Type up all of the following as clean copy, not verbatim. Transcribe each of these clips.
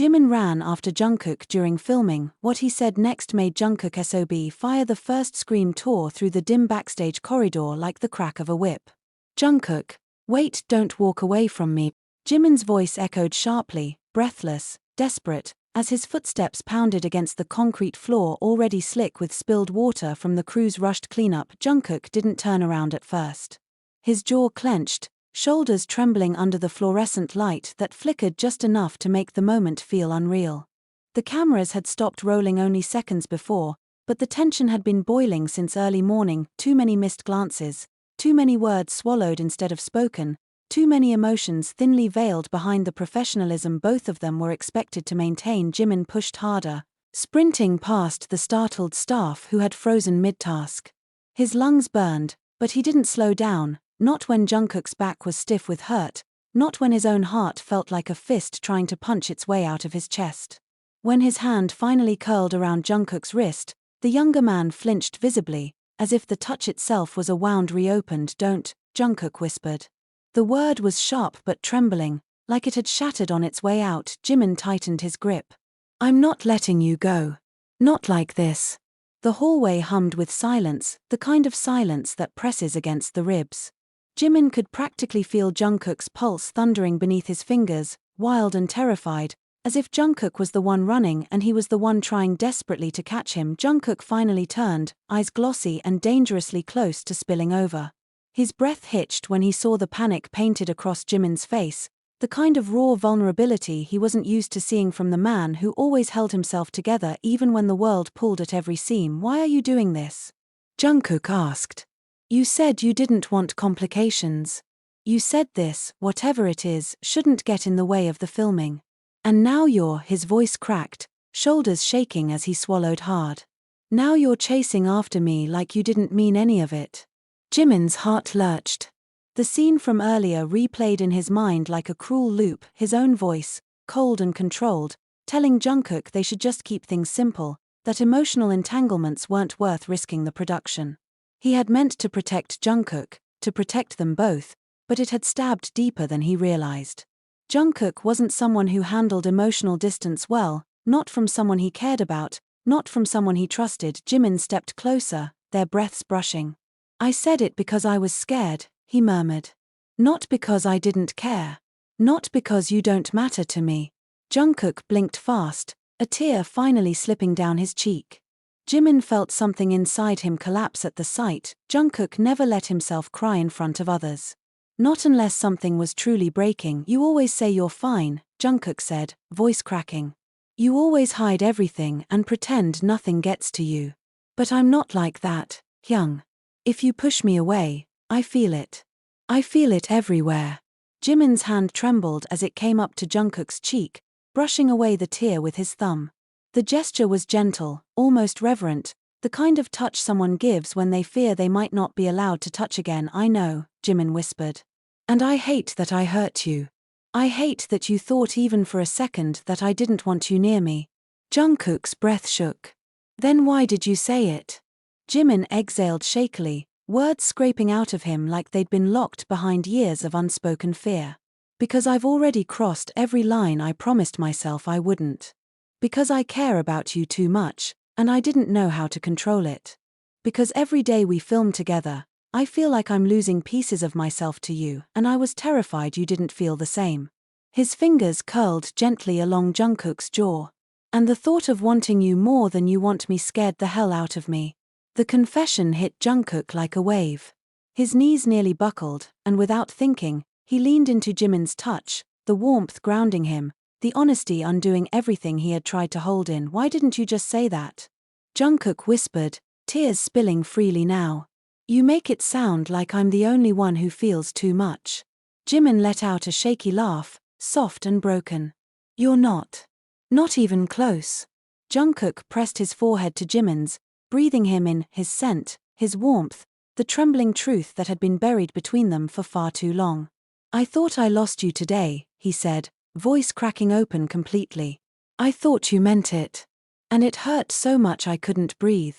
Jimin ran after Jungkook during filming. What he said next made Jungkook SOB fire. The first scream tore through the dim backstage corridor like the crack of a whip. "Jungkook, wait, don't walk away from me." Jimin's voice echoed sharply, breathless, desperate, as his footsteps pounded against the concrete floor already slick with spilled water from the crew's rushed cleanup. Jungkook didn't turn around at first. His jaw clenched, shoulders trembling under the fluorescent light that flickered just enough to make the moment feel unreal. The cameras had stopped rolling only seconds before, but the tension had been boiling since early morning. Too many missed glances, too many words swallowed instead of spoken, too many emotions thinly veiled behind the professionalism both of them were expected to maintain. Jimin pushed harder, sprinting past the startled staff who had frozen mid-task. His lungs burned, but he didn't slow down, not when Jungkook's back was stiff with hurt, not when his own heart felt like a fist trying to punch its way out of his chest. When his hand finally curled around Jungkook's wrist, the younger man flinched visibly, as if the touch itself was a wound reopened. "Don't," Jungkook whispered. The word was sharp but trembling, like it had shattered on its way out. Jimin tightened his grip. "I'm not letting you go. Not like this." The hallway hummed with silence, the kind of silence that presses against the ribs. Jimin could practically feel Jungkook's pulse thundering beneath his fingers, wild and terrified, as if Jungkook was the one running and he was the one trying desperately to catch him. Jungkook finally turned, eyes glossy and dangerously close to spilling over. His breath hitched when he saw the panic painted across Jimin's face, the kind of raw vulnerability he wasn't used to seeing from the man who always held himself together even when the world pulled at every seam. "Why are you doing this?" Jungkook asked. "You said you didn't want complications. You said this, whatever it is, shouldn't get in the way of the filming. And now his voice cracked, shoulders shaking as he swallowed hard. "Now you're chasing after me like you didn't mean any of it." Jimin's heart lurched. The scene from earlier replayed in his mind like a cruel loop, his own voice, cold and controlled, telling Jungkook they should just keep things simple, that emotional entanglements weren't worth risking the production. He had meant to protect Jungkook, to protect them both, but it had stabbed deeper than he realized. Jungkook wasn't someone who handled emotional distance well, not from someone he cared about, not from someone he trusted. Jimin stepped closer, their breaths brushing. "I said it because I was scared," he murmured. "Not because I didn't care. Not because you don't matter to me." Jungkook blinked fast, a tear finally slipping down his cheek. Jimin felt something inside him collapse at the sight. Jungkook never let himself cry in front of others. Not unless something was truly breaking. "You always say you're fine," Jungkook said, voice cracking. "You always hide everything and pretend nothing gets to you. But I'm not like that, Hyung. If you push me away, I feel it. I feel it everywhere." Jimin's hand trembled as it came up to Jungkook's cheek, brushing away the tear with his thumb. The gesture was gentle, almost reverent, the kind of touch someone gives when they fear they might not be allowed to touch again. "I know," Jimin whispered. "And I hate that I hurt you. I hate that you thought even for a second that I didn't want you near me." Jungkook's breath shook. "Then why did you say it?" Jimin exhaled shakily, words scraping out of him like they'd been locked behind years of unspoken fear. "Because I've already crossed every line I promised myself I wouldn't. Because I care about you too much, and I didn't know how to control it. Because every day we film together, I feel like I'm losing pieces of myself to you, and I was terrified you didn't feel the same." His fingers curled gently along Jungkook's jaw. "And the thought of wanting you more than you want me scared the hell out of me." The confession hit Jungkook like a wave. His knees nearly buckled, and without thinking, he leaned into Jimin's touch, the warmth grounding him, the honesty undoing everything he had tried to hold in. "Why didn't you just say that?" Jungkook whispered, tears spilling freely now. "You make it sound like I'm the only one who feels too much." Jimin let out a shaky laugh, soft and broken. "You're not. Not even close." Jungkook pressed his forehead to Jimin's, breathing him in, his scent, his warmth, the trembling truth that had been buried between them for far too long. "I thought I lost you today," he said, voice cracking open completely. "I thought you meant it. And it hurt so much I couldn't breathe."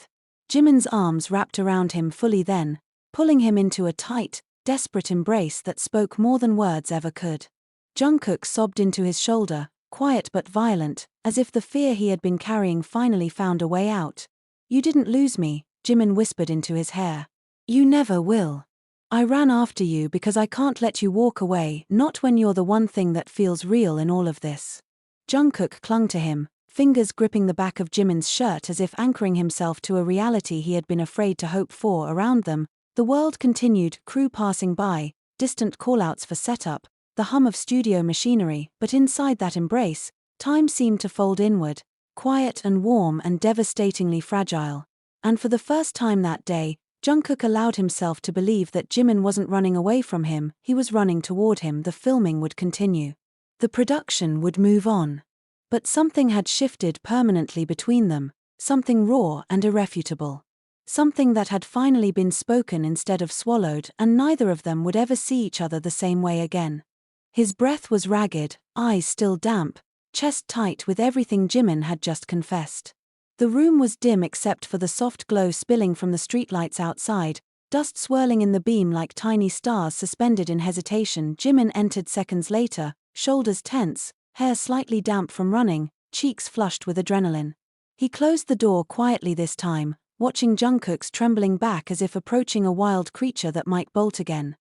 Jimin's arms wrapped around him fully then, pulling him into a tight, desperate embrace that spoke more than words ever could. Jungkook sobbed into his shoulder, quiet but violent, as if the fear he had been carrying finally found a way out. "You didn't lose me," Jimin whispered into his hair. "You never will. I ran after you because I can't let you walk away, not when you're the one thing that feels real in all of this." Jungkook clung to him, fingers gripping the back of Jimin's shirt as if anchoring himself to a reality he had been afraid to hope for. Around them, the world continued, crew passing by, distant callouts for setup, the hum of studio machinery, but inside that embrace, time seemed to fold inward, quiet and warm and devastatingly fragile. And for the first time that day, Jungkook allowed himself to believe that Jimin wasn't running away from him, he was running toward him. The filming would continue. The production would move on. But something had shifted permanently between them, something raw and irrefutable. Something that had finally been spoken instead of swallowed, and neither of them would ever see each other the same way again. His breath was ragged, eyes still damp, chest tight with everything Jimin had just confessed. The room was dim except for the soft glow spilling from the streetlights outside, dust swirling in the beam like tiny stars suspended in hesitation. Jimin entered seconds later, shoulders tense, hair slightly damp from running, cheeks flushed with adrenaline. He closed the door quietly this time, watching Jungkook's trembling back as if approaching a wild creature that might bolt again.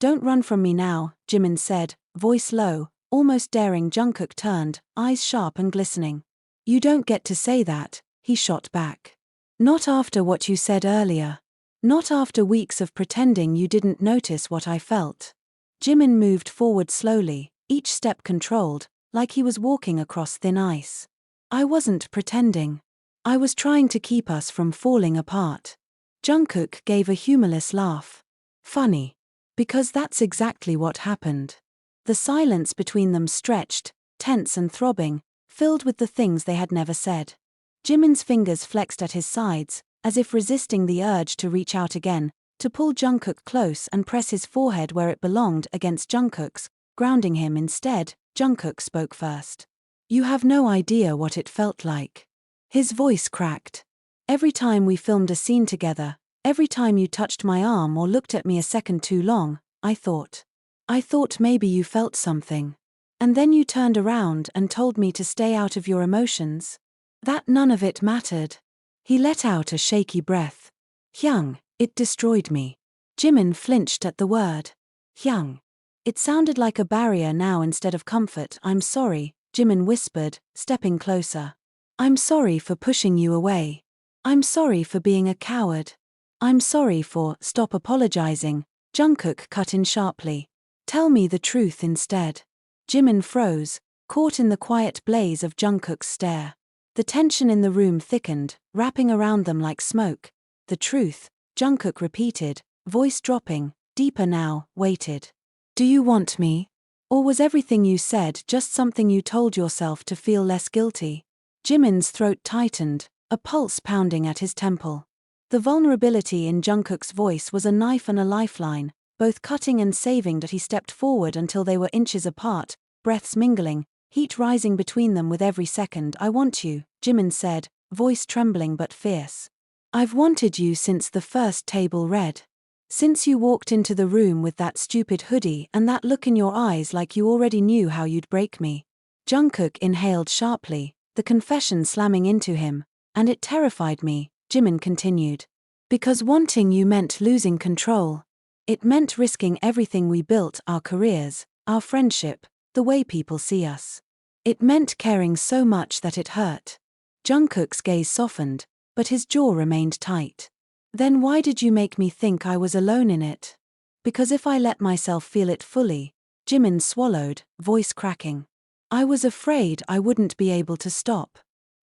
"Don't run from me now," Jimin said, voice low, almost daring. Jungkook turned, eyes sharp and glistening. "You don't get to say that," he shot back. "Not after what you said earlier. Not after weeks of pretending you didn't notice what I felt." Jimin moved forward slowly, each step controlled, like he was walking across thin ice. "I wasn't pretending. I was trying to keep us from falling apart." Jungkook gave a humorless laugh. "Funny. Because that's exactly what happened." The silence between them stretched, tense and throbbing, filled with the things they had never said. Jimin's fingers flexed at his sides, as if resisting the urge to reach out again, to pull Jungkook close and press his forehead where it belonged against Jungkook's, grounding him instead. Jungkook spoke first. "You have no idea what it felt like." His voice cracked. "Every time we filmed a scene together, every time you touched my arm or looked at me a second too long, I thought maybe you felt something. And then you turned around and told me to stay out of your emotions. That none of it mattered." He let out a shaky breath. "Hyung, it destroyed me." Jimin flinched at the word. "Hyung." It sounded like a barrier now instead of comfort. "I'm sorry," Jimin whispered, stepping closer. "I'm sorry for pushing you away. I'm sorry for being a coward. I'm sorry for—" "Stop apologizing," Jungkook cut in sharply. "Tell me the truth instead." Jimin froze, caught in the quiet blaze of Jungkook's stare. The tension in the room thickened, wrapping around them like smoke. "The truth," Jungkook repeated, voice dropping, deeper now, weighted. "Do you want me? Or was everything you said just something you told yourself to feel less guilty?" Jimin's throat tightened, a pulse pounding at his temple. The vulnerability in Jungkook's voice was a knife and a lifeline, both cutting and saving. That he stepped forward until they were inches apart, breaths mingling, heat rising between them with every second. "I want you," Jimin said, voice trembling but fierce. "I've wanted you since the first table read. Since you walked into the room with that stupid hoodie and that look in your eyes like you already knew how you'd break me." Jungkook inhaled sharply, the confession slamming into him. "And it terrified me," Jimin continued. "Because wanting you meant losing control. It meant risking everything we built, our careers, our friendship, the way people see us. It meant caring so much that it hurt." Jungkook's gaze softened, but his jaw remained tight. "Then why did you make me think I was alone in it?" "Because if I let myself feel it fully," Jimin swallowed, voice cracking. "I was afraid I wouldn't be able to stop."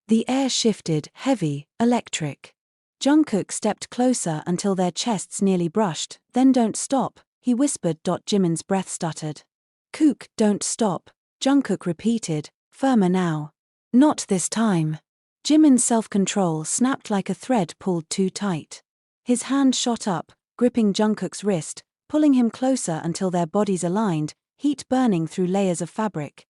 The air shifted, heavy, electric. Jungkook stepped closer until their chests nearly brushed. "Then don't stop," he whispered. Jimin's breath stuttered. "Kook, don't stop," Jungkook repeated, firmer now. "Not this time." Jimin's self-control snapped like a thread pulled too tight. His hand shot up, gripping Jungkook's wrist, pulling him closer until their bodies aligned, heat burning through layers of fabric.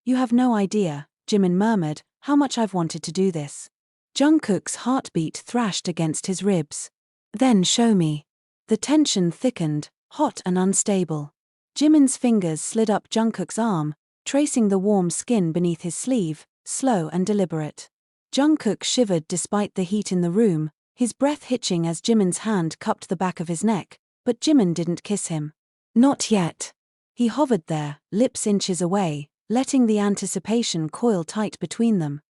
"You have no idea," Jimin murmured, "how much I've wanted to do this." Jungkook's heartbeat thrashed against his ribs. "Then show me." The tension thickened, hot and unstable. Jimin's fingers slid up Jungkook's arm, tracing the warm skin beneath his sleeve, slow and deliberate. Jungkook shivered despite the heat in the room, his breath hitching as Jimin's hand cupped the back of his neck, but Jimin didn't kiss him. Not yet. He hovered there, lips inches away, letting the anticipation coil tight between them.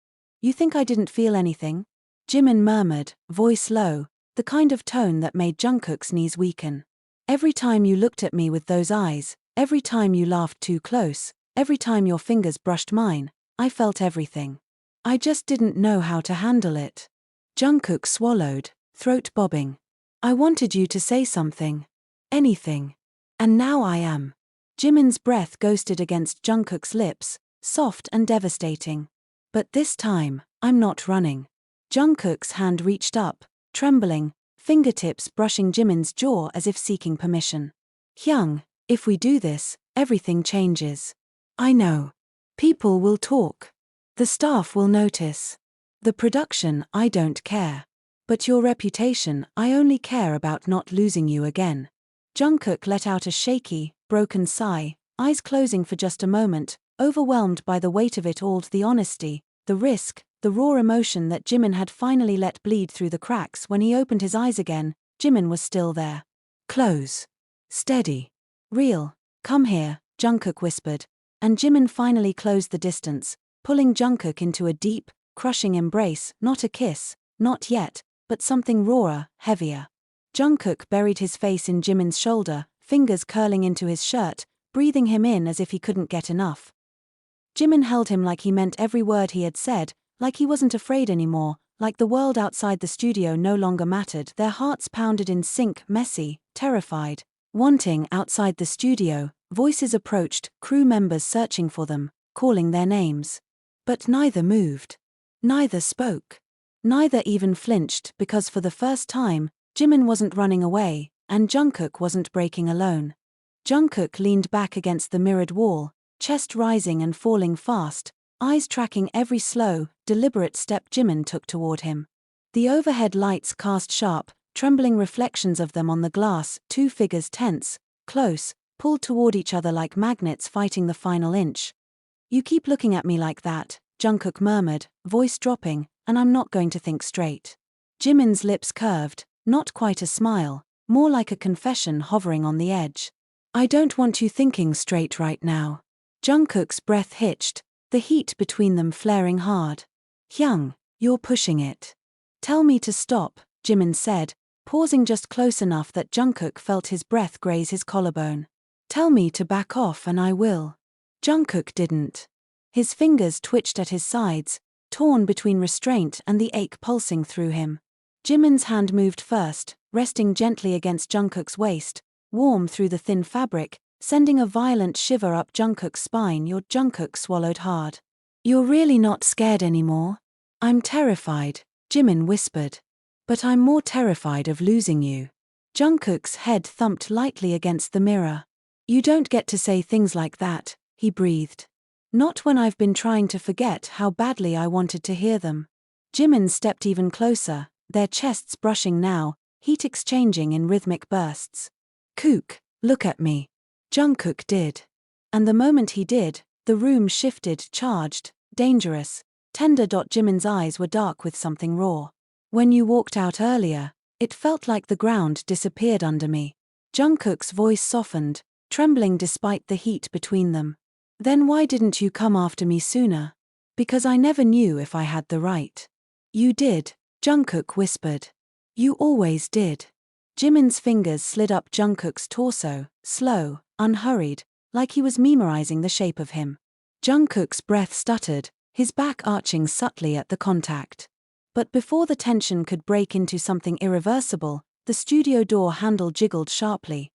You think I didn't feel anything? Jimin murmured, voice low, the kind of tone that made Jungkook's knees weaken. Every time you looked at me with those eyes, every time you laughed too close, every time your fingers brushed mine, I felt everything. I just didn't know how to handle it. Jungkook swallowed, throat bobbing. I wanted you to say something. Anything. And now I am. Jimin's breath ghosted against Jungkook's lips, soft and devastating. But this time, I'm not running. Jungkook's hand reached up, trembling, fingertips brushing Jimin's jaw as if seeking permission. Hyung, if we do this, everything changes. I know. People will talk. The staff will notice. The production, I don't care. But your reputation, I only care about not losing you again. Jungkook let out a shaky, broken sigh, eyes closing for just a moment, overwhelmed by the weight of it all, the honesty, the risk, the raw emotion that Jimin had finally let bleed through the cracks. When he opened his eyes again, Jimin was still there. Close. Steady. Real. Come here, Jungkook whispered, and Jimin finally closed the distance, pulling Jungkook into a deep, crushing embrace, not a kiss, not yet, but something rawer, heavier. Jungkook buried his face in Jimin's shoulder, fingers curling into his shirt, breathing him in as if he couldn't get enough. Jimin held him like he meant every word he had said, like he wasn't afraid anymore, like the world outside the studio no longer mattered. Their hearts pounded in sync, messy, terrified, wanting. Outside the studio, voices approached, crew members searching for them, calling their names. But neither moved. Neither spoke. Neither even flinched, because for the first time, Jimin wasn't running away, and Jungkook wasn't breaking alone. Jungkook leaned back against the mirrored wall, chest rising and falling fast, eyes tracking every slow, deliberate step Jimin took toward him. The overhead lights cast sharp, trembling reflections of them on the glass, two figures tense, close, pulled toward each other like magnets fighting the final inch. You keep looking at me like that, Jungkook murmured, voice dropping, and I'm not going to think straight. Jimin's lips curved, not quite a smile, more like a confession hovering on the edge. I don't want you thinking straight right now. Jungkook's breath hitched, the heat between them flaring hard. Hyung, you're pushing it. Tell me to stop, Jimin said, pausing just close enough that Jungkook felt his breath graze his collarbone. Tell me to back off and I will. Jungkook didn't. His fingers twitched at his sides, torn between restraint and the ache pulsing through him. Jimin's hand moved first, resting gently against Jungkook's waist, warm through the thin fabric, sending a violent shiver up Jungkook's spine. Your Jungkook swallowed hard. You're really not scared anymore? I'm terrified, Jimin whispered. But I'm more terrified of losing you. Jungkook's head thumped lightly against the mirror. You don't get to say things like that, he breathed. Not when I've been trying to forget how badly I wanted to hear them. Jimin stepped even closer, their chests brushing now, heat exchanging in rhythmic bursts. Kook, look at me. Jungkook did. And the moment he did, the room shifted, charged, dangerous, tender. Jimin's eyes were dark with something raw. When you walked out earlier, it felt like the ground disappeared under me. Jungkook's voice softened, trembling despite the heat between them. Then why didn't you come after me sooner? Because I never knew if I had the right. You did, Jungkook whispered. You always did. Jimin's fingers slid up Jungkook's torso, slow, unhurried, like he was memorizing the shape of him. Jungkook's breath stuttered, his back arching subtly at the contact. But before the tension could break into something irreversible, the studio door handle jiggled sharply.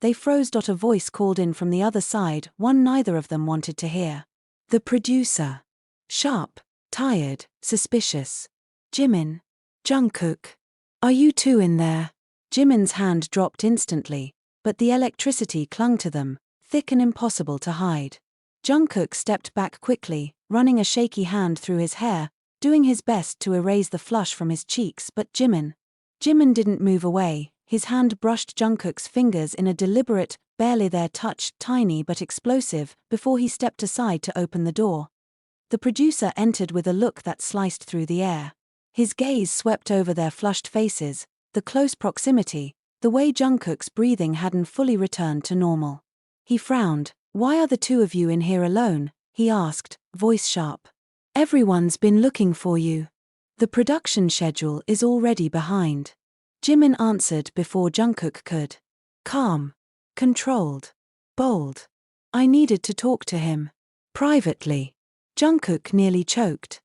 They froze. A voice called in from the other side, one neither of them wanted to hear. The producer. Sharp, tired, suspicious. Jimin. Jungkook. Are you two in there? Jimin's hand dropped instantly, but the electricity clung to them, thick and impossible to hide. Jungkook stepped back quickly, running a shaky hand through his hair, doing his best to erase the flush from his cheeks. But Jimin didn't move away. His hand brushed Jungkook's fingers in a deliberate, barely there touch, tiny but explosive, before he stepped aside to open the door. The producer entered with a look that sliced through the air. His gaze swept over their flushed faces, the close proximity, the way Jungkook's breathing hadn't fully returned to normal. He frowned. "Why are the two of you in here alone?" he asked, voice sharp. "Everyone's been looking for you. The production schedule is already behind." Jimin answered before Jungkook could. Calm. Controlled. Bold. "I needed to talk to him. Privately." Jungkook nearly choked.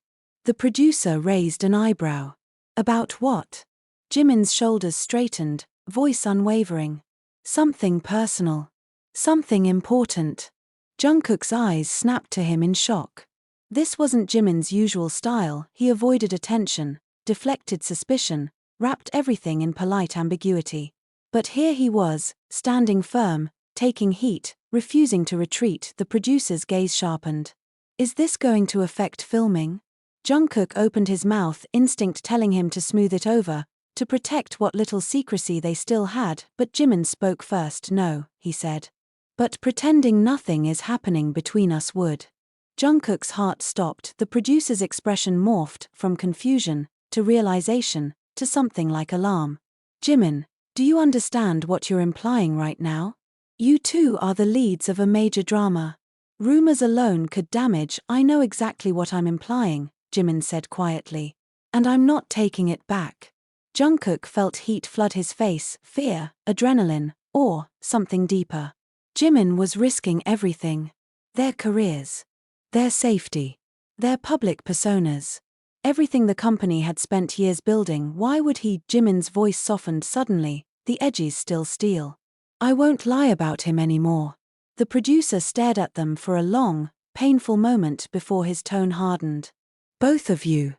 The producer raised an eyebrow. "About what?" Jimin's shoulders straightened, voice unwavering. "Something personal. Something important." Jungkook's eyes snapped to him in shock. This wasn't Jimin's usual style. He avoided attention, deflected suspicion, wrapped everything in polite ambiguity. But here he was, standing firm, taking heat, refusing to retreat. The producer's gaze sharpened. "Is this going to affect filming?" Jungkook opened his mouth, instinct telling him to smooth it over, to protect what little secrecy they still had, but Jimin spoke first. "No," he said. "But pretending nothing is happening between us would." Jungkook's heart stopped. The producer's expression morphed from confusion to realization to something like alarm. "Jimin, do you understand what you're implying right now? You two are the leads of a major drama. Rumors alone could damage." "I know exactly what I'm implying," Jimin said quietly. "And I'm not taking it back." Jungkook felt heat flood his face, fear, adrenaline, or something deeper. Jimin was risking everything. Their careers. Their safety. Their public personas. Everything the company had spent years building. Why would he? Jimin's voice softened suddenly, the edges still steel. "I won't lie about him anymore." The producer stared at them for a long, painful moment before his tone hardened. "Both of you.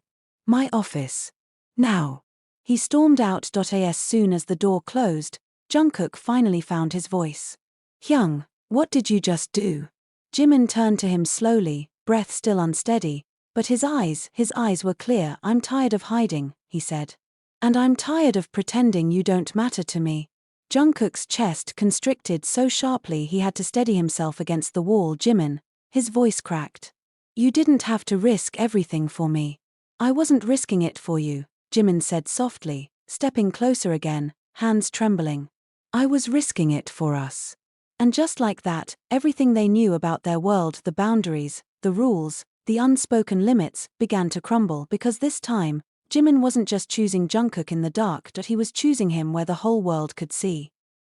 My office. Now." He stormed out. As soon as the door closed, Jungkook finally found his voice. "Hyung, what did you just do?" Jimin turned to him slowly, breath still unsteady, but his eyes were clear. "I'm tired of hiding," he said. "And I'm tired of pretending you don't matter to me." Jungkook's chest constricted so sharply he had to steady himself against the wall. "Jimin," his voice cracked. "You didn't have to risk everything for me." "I wasn't risking it for you," Jimin said softly, stepping closer again, hands trembling. "I was risking it for us." And just like that, everything they knew about their world, the boundaries, the rules, the unspoken limits, began to crumble, because this time, Jimin wasn't just choosing Jungkook in the dark, but he was choosing him where the whole world could see.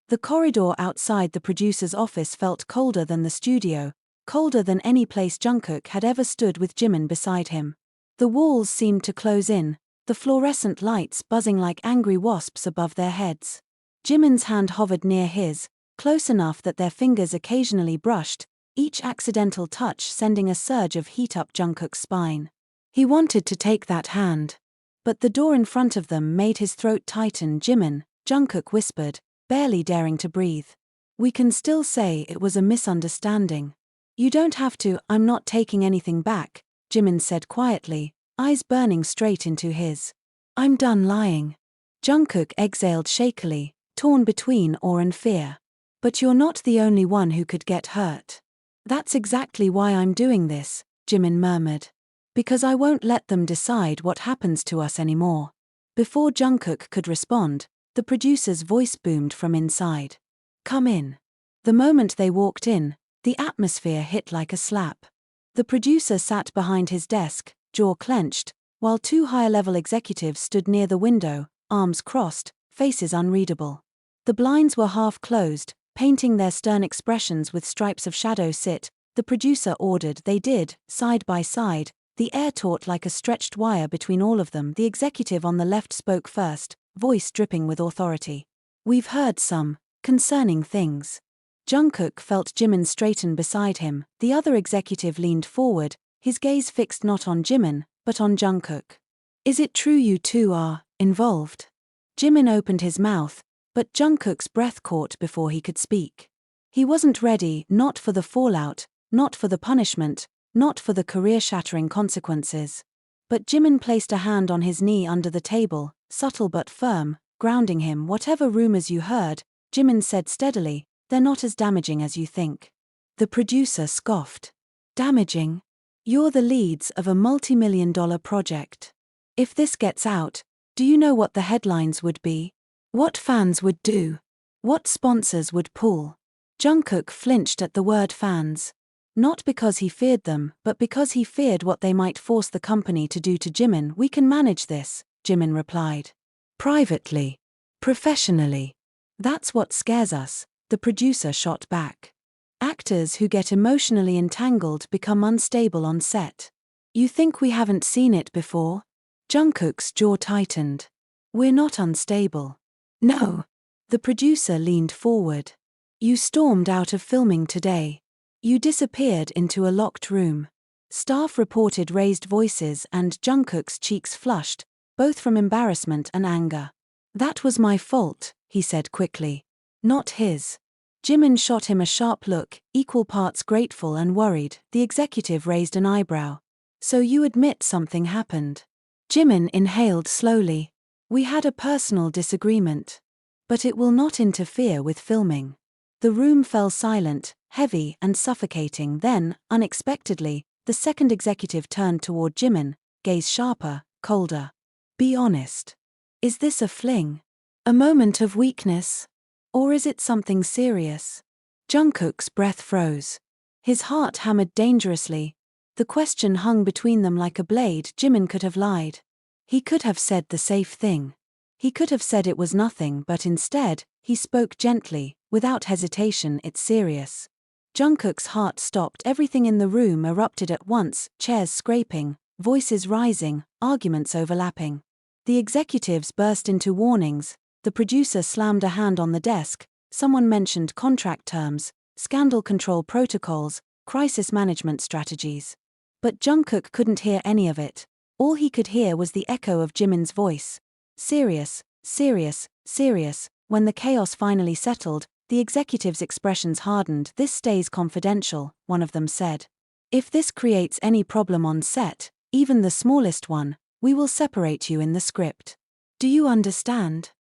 The corridor outside the producer's office felt colder than the studio, colder than any place Jungkook had ever stood with Jimin beside him. The walls seemed to close in, the fluorescent lights buzzing like angry wasps above their heads. Jimin's hand hovered near his, close enough that their fingers occasionally brushed, each accidental touch sending a surge of heat up Jungkook's spine. He wanted to take that hand. But the door in front of them made his throat tighten. "Jimin," Jungkook whispered, barely daring to breathe. "We can still say it was a misunderstanding. You don't have to." "I'm not taking anything back," Jimin said quietly, eyes burning straight into his. "I'm done lying." Jungkook exhaled shakily, torn between awe and fear. "But you're not the only one who could get hurt." "That's exactly why I'm doing this," Jimin murmured. "Because I won't let them decide what happens to us anymore." Before Jungkook could respond, the producer's voice boomed from inside. "Come in." The moment they walked in, the atmosphere hit like a slap. The producer sat behind his desk, jaw clenched, while two higher-level executives stood near the window, arms crossed, faces unreadable. The blinds were half closed, painting their stern expressions with stripes of shadow. "Sit," the producer ordered. They did, side by side, the air taut like a stretched wire between all of them. The executive on the left spoke first, voice dripping with authority. "We've heard some concerning things." Jungkook felt Jimin straighten beside him. The other executive leaned forward, his gaze fixed not on Jimin, but on Jungkook. "Is it true you two are involved?" Jimin opened his mouth, but Jungkook's breath caught before he could speak. He wasn't ready, not for the fallout, not for the punishment, not for the career-shattering consequences. But Jimin placed a hand on his knee under the table, subtle but firm. grounding him. Whatever rumors you heard, Jimin said steadily, they're not as damaging as you think. The producer scoffed. Damaging? You're the leads of a multi-million-dollar project. If this gets out, do you know what the headlines would be? What fans would do? What sponsors would pull? Jungkook flinched at the word fans. Not because he feared them, but because he feared what they might force the company to do to Jimin. We can manage this, Jimin replied. Privately. Professionally. That's what scares us, the producer shot back. Actors who get emotionally entangled become unstable on set. You think we haven't seen it before? Jungkook's jaw tightened. We're not unstable. No. The producer leaned forward. You stormed out of filming today. You disappeared into a locked room. Staff reported raised voices and Jungkook's cheeks flushed, both from embarrassment and anger. That was my fault, he said quickly. Not his. Jimin shot him a sharp look, equal parts grateful and worried. The executive raised an eyebrow. So you admit something happened? Jimin inhaled slowly. We had a personal disagreement. But it will not interfere with filming. The room fell silent, heavy and suffocating. Then, unexpectedly, the second executive turned toward Jimin, gaze sharper, colder. Be honest. Is this a fling? A moment of weakness? Or is it something serious? Jungkook's breath froze. His heart hammered dangerously. The question hung between them like a blade. Jimin could have lied. He could have said the safe thing. He could have said it was nothing, but instead, he spoke gently, without hesitation. It's serious. Jungkook's heart stopped. Everything in the room erupted at once, chairs scraping, voices rising, arguments overlapping. The executives burst into warnings. The producer slammed a hand on the desk. Someone mentioned contract terms, scandal control protocols, crisis management strategies. But Jungkook couldn't hear any of it. All he could hear was the echo of Jimin's voice. Serious, serious, serious. When the chaos finally settled, the executives' expressions hardened. This stays confidential, one of them said. If this creates any problem on set, even the smallest one, we will separate you in the script. Do you understand?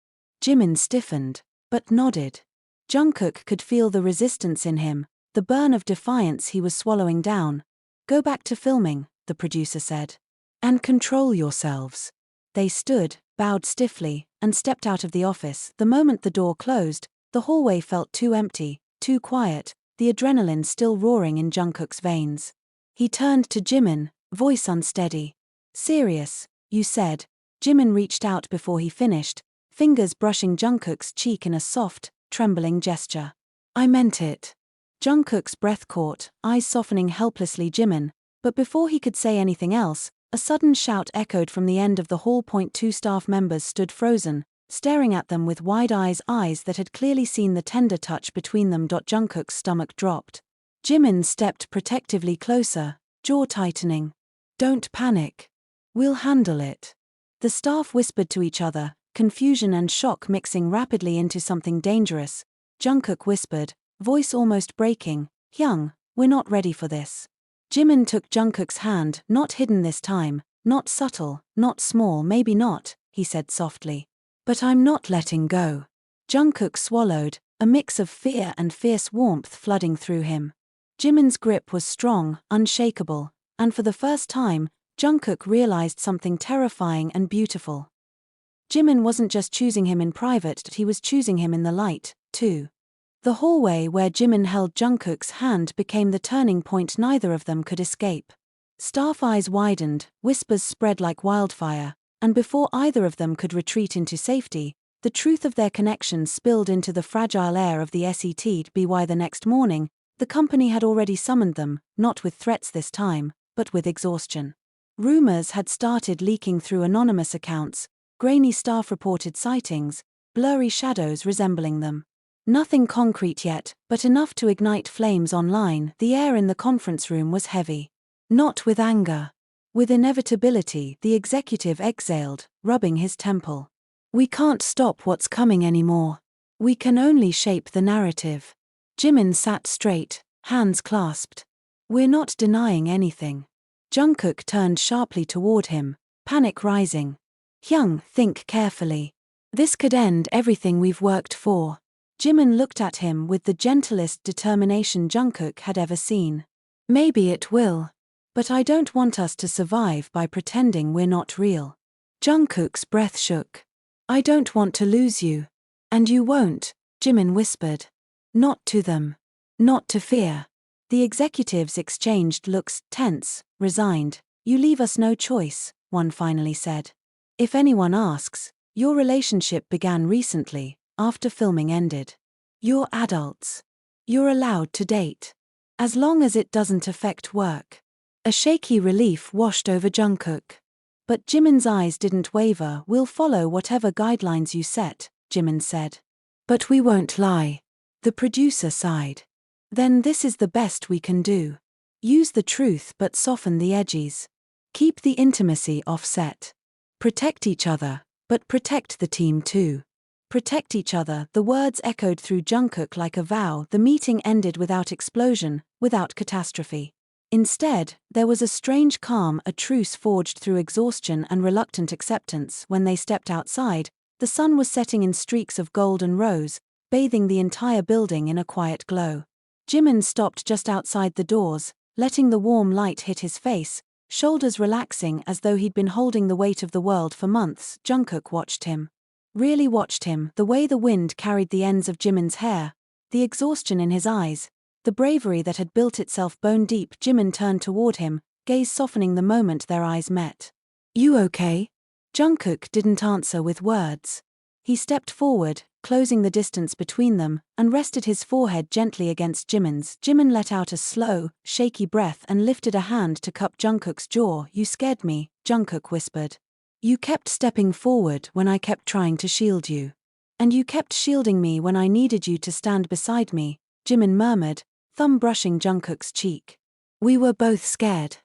Jimin stiffened, but nodded. Jungkook could feel the resistance in him, the burn of defiance he was swallowing down. Go back to filming, the producer said. And control yourselves. They stood, bowed stiffly, and stepped out of the office. The moment the door closed, the hallway felt too empty, too quiet, the adrenaline still roaring in Jungkook's veins. He turned to Jimin, voice unsteady. Serious, you said. Jimin reached out before he finished, fingers brushing Jungkook's cheek in a soft, trembling gesture. I meant it. Jungkook's breath caught, eyes softening helplessly. Jimin, but before he could say anything else, a sudden shout echoed from the end of the hall. Two staff members stood frozen, staring at them with wide eyes that had clearly seen the tender touch between them. Jungkook's stomach dropped. Jimin stepped protectively closer, jaw tightening. Don't panic. We'll handle it. The staff whispered to each other, confusion and shock mixing rapidly into something dangerous. Jungkook whispered, voice almost breaking, Hyung, we're not ready for this. Jimin took Jungkook's hand, not hidden this time, not subtle, not small. Maybe not, he said softly. But I'm not letting go. Jungkook swallowed, a mix of fear and fierce warmth flooding through him. Jimin's grip was strong, unshakable, and for the first time, Jungkook realized something terrifying and beautiful. Jimin wasn't just choosing him in private, he was choosing him in the light, too. The hallway where Jimin held Jungkook's hand became the turning point neither of them could escape. Staff eyes widened, whispers spread like wildfire, and before either of them could retreat into safety, the truth of their connection spilled into the fragile air of the SETB. The next morning, the company had already summoned them, not with threats this time, but with exhaustion. Rumors had started leaking through anonymous accounts, grainy staff-reported sightings, blurry shadows resembling them. Nothing concrete yet, but enough to ignite flames online. The air in the conference room was heavy. Not with anger. With inevitability. The executive exhaled, rubbing his temple. We can't stop what's coming anymore. We can only shape the narrative. Jimin sat straight, hands clasped. We're not denying anything. Jungkook turned sharply toward him, panic rising. Hyung, think carefully. This could end everything we've worked for. Jimin looked at him with the gentlest determination Jungkook had ever seen. Maybe it will. But I don't want us to survive by pretending we're not real. Jungkook's breath shook. I don't want to lose you. And you won't, Jimin whispered. Not to them. Not to fear. The executives exchanged looks, tense, resigned. You leave us no choice, one finally said. If anyone asks, your relationship began recently, after filming ended. You're adults. You're allowed to date. As long as it doesn't affect work. A shaky relief washed over Jungkook. But Jimin's eyes didn't waver. We'll follow whatever guidelines you set, Jimin said. But we won't lie. The producer sighed. Then this is the best we can do. Use the truth but soften the edges. Keep the intimacy offset. Protect each other, but protect the team too. Protect each other, the words echoed through Jungkook like a vow. The meeting ended without explosion, without catastrophe. Instead, there was a strange calm, a truce forged through exhaustion and reluctant acceptance. When they stepped outside, the sun was setting in streaks of gold and rose, bathing the entire building in a quiet glow. Jimin stopped just outside the doors, letting the warm light hit his face, shoulders relaxing as though he'd been holding the weight of the world for months. Jungkook watched him. Really watched him, the way the wind carried the ends of Jimin's hair, the exhaustion in his eyes, the bravery that had built itself bone deep. Jimin turned toward him, gaze softening the moment their eyes met. You okay? Jungkook didn't answer with words. He stepped forward, closing the distance between them, and rested his forehead gently against Jimin's. Jimin let out a slow, shaky breath and lifted a hand to cup Jungkook's jaw. You scared me, Jungkook whispered. You kept stepping forward when I kept trying to shield you. And you kept shielding me when I needed you to stand beside me, Jimin murmured, thumb brushing Jungkook's cheek. We were both scared.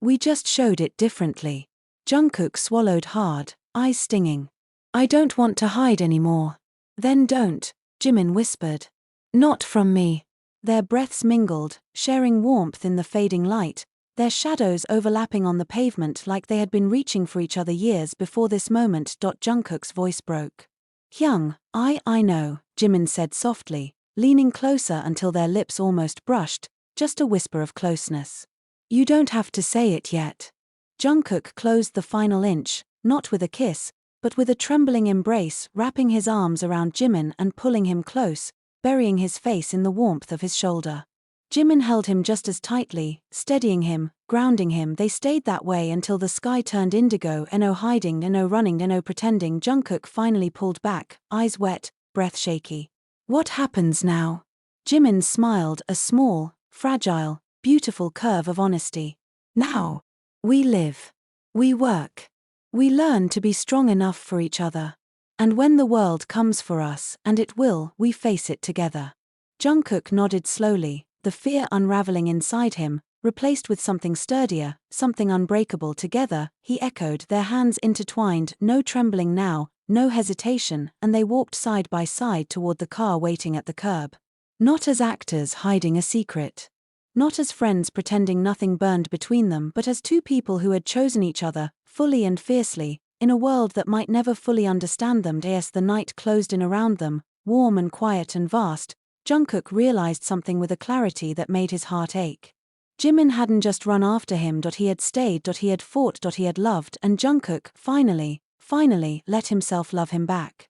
We just showed it differently. Jungkook swallowed hard, eyes stinging. I don't want to hide anymore. Then don't, Jimin whispered. Not from me. Their breaths mingled, sharing warmth in the fading light, their shadows overlapping on the pavement like they had been reaching for each other years before this moment. Jungkook's voice broke. Hyung, I know, Jimin said softly, leaning closer until their lips almost brushed, just a whisper of closeness. You don't have to say it yet. Jungkook closed the final inch, not with a kiss, but with a trembling embrace, wrapping his arms around Jimin and pulling him close, burying his face in the warmth of his shoulder. Jimin held him just as tightly, steadying him, grounding him. They stayed that way until the sky turned indigo. No hiding, no running, no pretending. Jungkook finally pulled back, eyes wet, breath shaky. What happens now? Jimin smiled, a small, fragile, beautiful curve of honesty. Now. We live. We work. We learn to be strong enough for each other. And when the world comes for us, and it will, we face it together. Jungkook nodded slowly, the fear unraveling inside him, replaced with something sturdier, something unbreakable. Together, he echoed, their hands intertwined, no trembling now, no hesitation, and they walked side by side toward the car waiting at the curb. Not as actors hiding a secret. Not as friends pretending nothing burned between them, but as two people who had chosen each other, fully and fiercely, in a world that might never fully understand them. As the night closed in around them, warm and quiet and vast, Jungkook realized something with a clarity that made his heart ache. Jimin hadn't just run after him. He had stayed. He had fought. He had loved, and Jungkook, finally, let himself love him back.